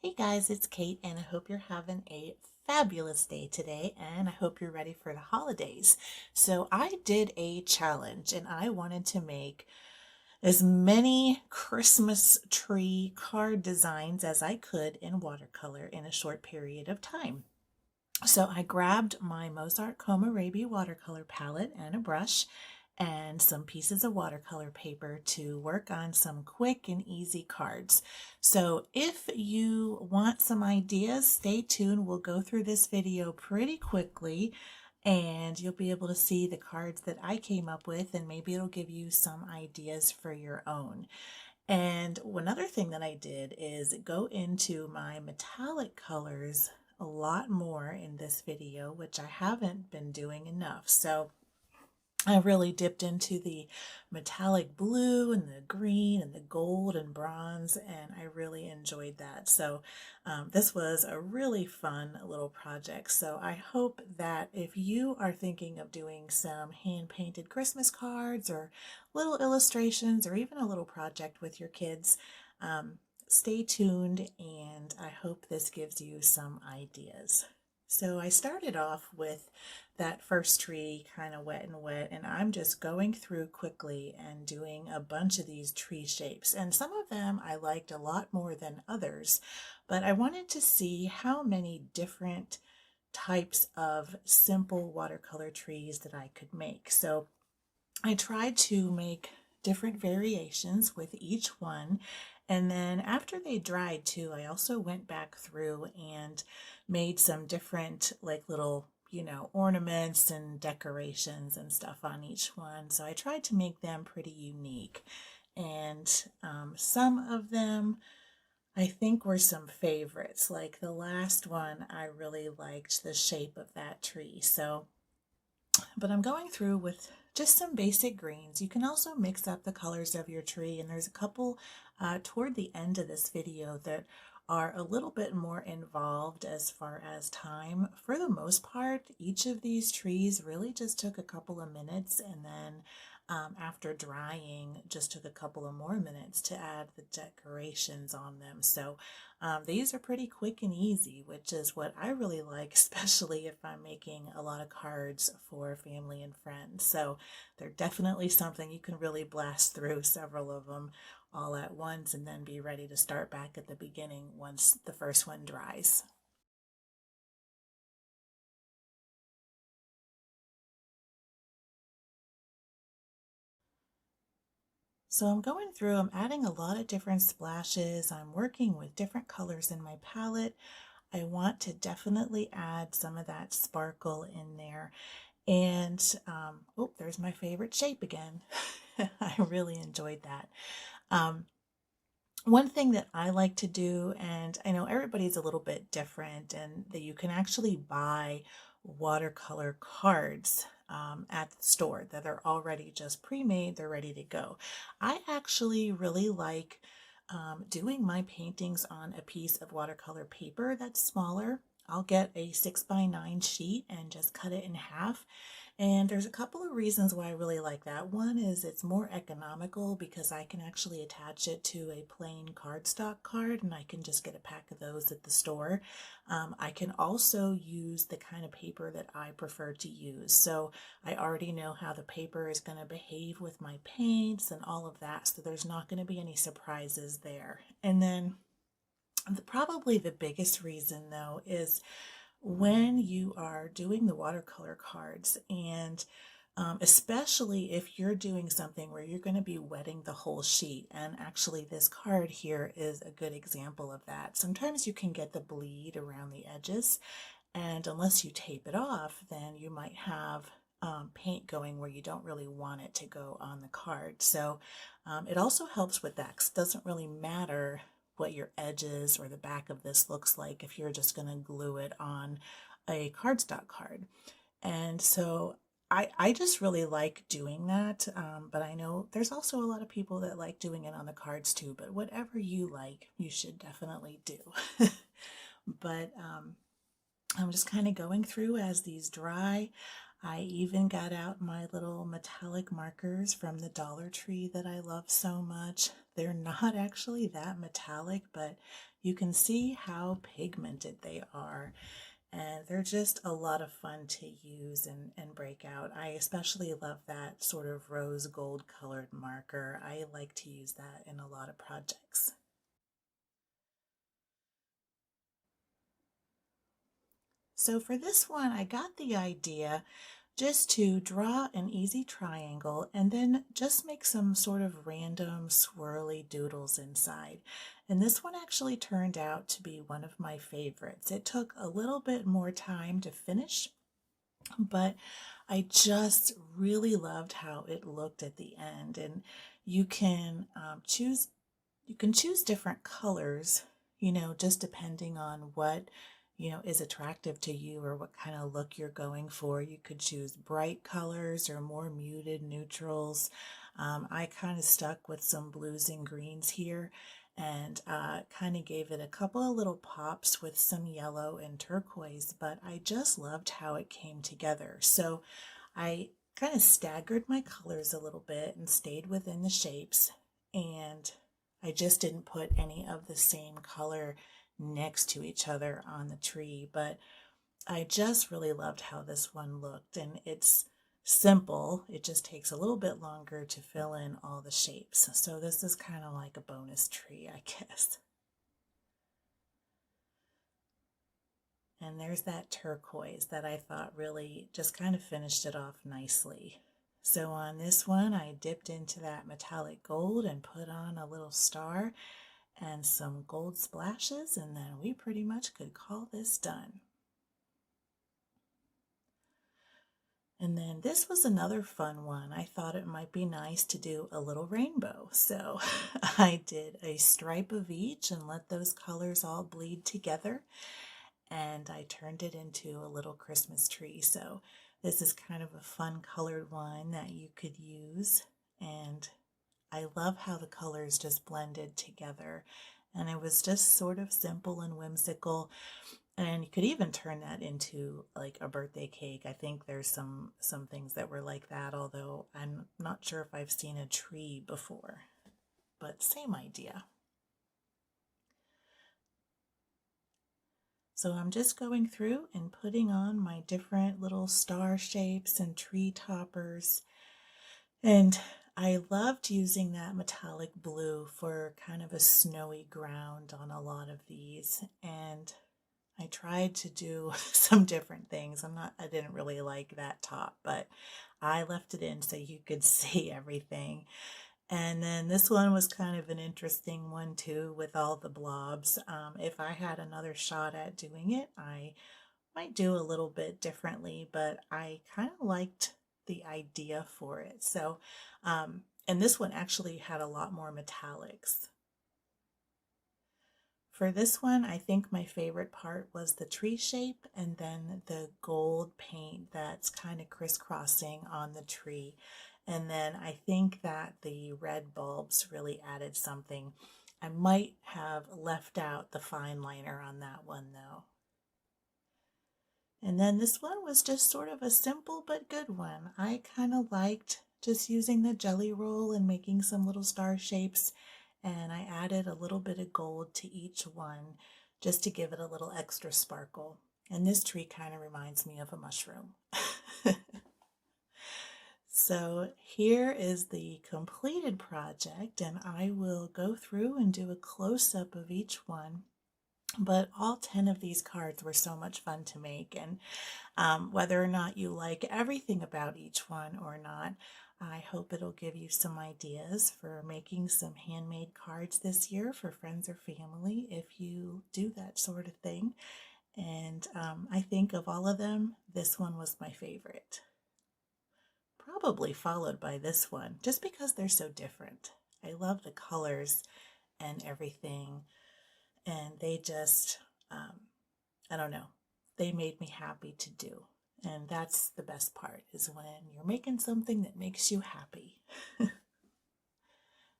Hey guys, it's Kate, and I hope you're having a fabulous day today, and I hope you're ready for the holidays. So, I did a challenge, and I wanted to make as many Christmas tree card designs as I could in watercolor in a short period of time. So I grabbed my Mozart Kohlrabi watercolor palette and a brush and some pieces of watercolor paper to work on some quick and easy cards. So if you want some ideas, stay tuned. We'll go through this video pretty quickly and you'll be able to see the cards that I came up with, and maybe it'll give you some ideas for your own. And one other thing that I did is go into my metallic colors a lot more in this video, which I haven't been doing enough. So I really dipped into the metallic blue and the green and the gold and bronze, and I really enjoyed that. So this was a really fun little project. So I hope that if you are thinking of doing some hand-painted Christmas cards or little illustrations or even a little project with your kids, stay tuned, and I hope this gives you some ideas. So I started off with that first tree kind of wet and wet, and I'm just going through quickly and doing a bunch of these tree shapes. And some of them I liked a lot more than others, but I wanted to see how many different types of simple watercolor trees that I could make. So I tried to make different variations with each one. And then after they dried too, I also went back through and made some different like little, ornaments and decorations and stuff on each one. So I tried to make them pretty unique. And some of them I think were some favorites. Like the last one, I really liked the shape of that tree. So but I'm going through with just some basic greens. You can also mix up the colors of your tree, and there's a couple toward the end of this video that are a little bit more involved as far as time. For the most part, each of these trees really just took a couple of minutes, and then after drying, just took a couple of more minutes to add the decorations on them. So these are pretty quick and easy, which is what I really like, especially if I'm making a lot of cards for family and friends. So they're definitely something you can really blast through several of them all at once and then be ready to start back at the beginning once the first one dries. So I'm going through, I'm adding a lot of different splashes. I'm working with different colors in my palette. I want to definitely add some of that sparkle in there. And oh, there's my favorite shape again. I really enjoyed that. Um, One thing that I like to do, and I know everybody's a little bit different, and that you can actually buy watercolor cards at the store that are already just pre-made, they're ready to go. I actually really like doing my paintings on a piece of watercolor paper that's smaller. I'll get a 6x9 sheet and just cut it in half. And there's a couple of reasons why I really like that. One is it's more economical because I can actually attach it to a plain cardstock card and I can just get a pack of those at the store. I can also use the kind of paper that I prefer to use. So I already know how the paper is going to behave with my paints and all of that. So there's not going to be any surprises there. And then probably the biggest reason though is when you are doing the watercolor cards, and especially if you're doing something where you're going to be wetting the whole sheet, and actually this card here is a good example of that. Sometimes you can get the bleed around the edges, and unless you tape it off, then you might have paint going where you don't really want it to go on the card. So it also helps with that 'cause it doesn't really matter what your edges or the back of this looks like if you're just going to glue it on a cardstock card. And so I just really like doing that, but I know there's also a lot of people that like doing it on the cards too, but whatever you like, you should definitely do. But I'm just kind of going through as these dry. I even got out my little metallic markers from the Dollar Tree that I love so much. They're not actually that metallic, but you can see how pigmented they are. And they're just a lot of fun to use and break out. I especially love that sort of rose gold colored marker. I like to use that in a lot of projects. So for this one, I got the idea just to draw an easy triangle and then just make some sort of random swirly doodles inside. And this one actually turned out to be one of my favorites. It took a little bit more time to finish, but I just really loved how it looked at the end. And you can choose different colors, just depending on what, is attractive to you or what kind of look you're going for. You could choose bright colors or more muted neutrals. I kind of stuck with some blues and greens here and kind of gave it a couple of little pops with some yellow and turquoise, but I just loved how it came together. So I kind of staggered my colors a little bit and stayed within the shapes, and I just didn't put any of the same color next to each other on the tree, but I just really loved how this one looked, and it's simple. It just takes a little bit longer to fill in all the shapes. So this is kind of like a bonus tree, I guess. And there's that turquoise that I thought really just kind of finished it off nicely. So on this one, I dipped into that metallic gold and put on a little star and some gold splashes, and then we pretty much could call this done. And then this was another fun one. I thought it might be nice to do a little rainbow. So I did a stripe of each and let those colors all bleed together. And I turned it into a little Christmas tree. So this is kind of a fun colored one that you could use. And I love how the colors just blended together. And it was just sort of simple and whimsical. And you could even turn that into like a birthday cake. I think there's some things that were like that, although I'm not sure if I've seen a tree before. But same idea. So I'm just going through and putting on my different little star shapes and tree toppers. And I loved using that metallic blue for kind of a snowy ground on a lot of these. And I tried to do some different things. I didn't really like that top, but I left it in so you could see everything. And then this one was kind of an interesting one too, with all the blobs. If I had another shot at doing it, I might do a little bit differently, but I kind of liked the idea for it. So, and this one actually had a lot more metallics. For this one, I think my favorite part was the tree shape and then the gold paint that's kind of crisscrossing on the tree. And then I think that the red bulbs really added something. I might have left out the fine liner on that one though. And then this one was just sort of a simple but good one. I kind of liked just using the jelly roll and making some little star shapes, and I added a little bit of gold to each one just to give it a little extra sparkle. And this tree kind of reminds me of a mushroom. So here is the completed project, and I will go through and do a close-up of each one. But all 10 of these cards were so much fun to make, and whether or not you like everything about each one or not, I hope it'll give you some ideas for making some handmade cards this year for friends or family if you do that sort of thing. And I think of all of them, this one was my favorite. Probably followed by this one, just because they're so different. I love the colors and everything, and they just, I don't know, they made me happy to do. And that's the best part, is when you're making something that makes you happy.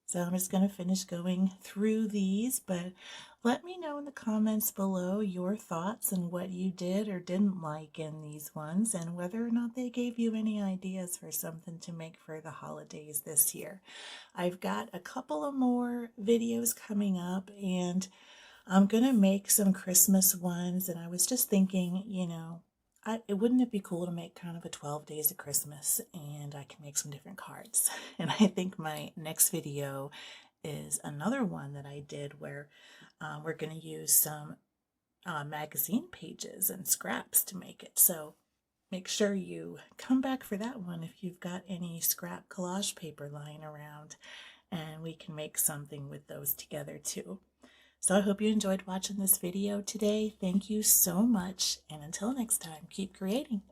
So I'm just going to finish going through these, but let me know in the comments below your thoughts and what you did or didn't like in these ones, and whether or not they gave you any ideas for something to make for the holidays this year. I've got a couple of more videos coming up, and I'm gonna make some Christmas ones, and I was just thinking, wouldn't it be cool to make kind of a 12 days of Christmas, and I can make some different cards. And I think my next video is another one that I did where we're gonna use some magazine pages and scraps to make it. So make sure you come back for that one if you've got any scrap collage paper lying around, and we can make something with those together too. So I hope you enjoyed watching this video today. Thank you so much, and until next time, keep creating.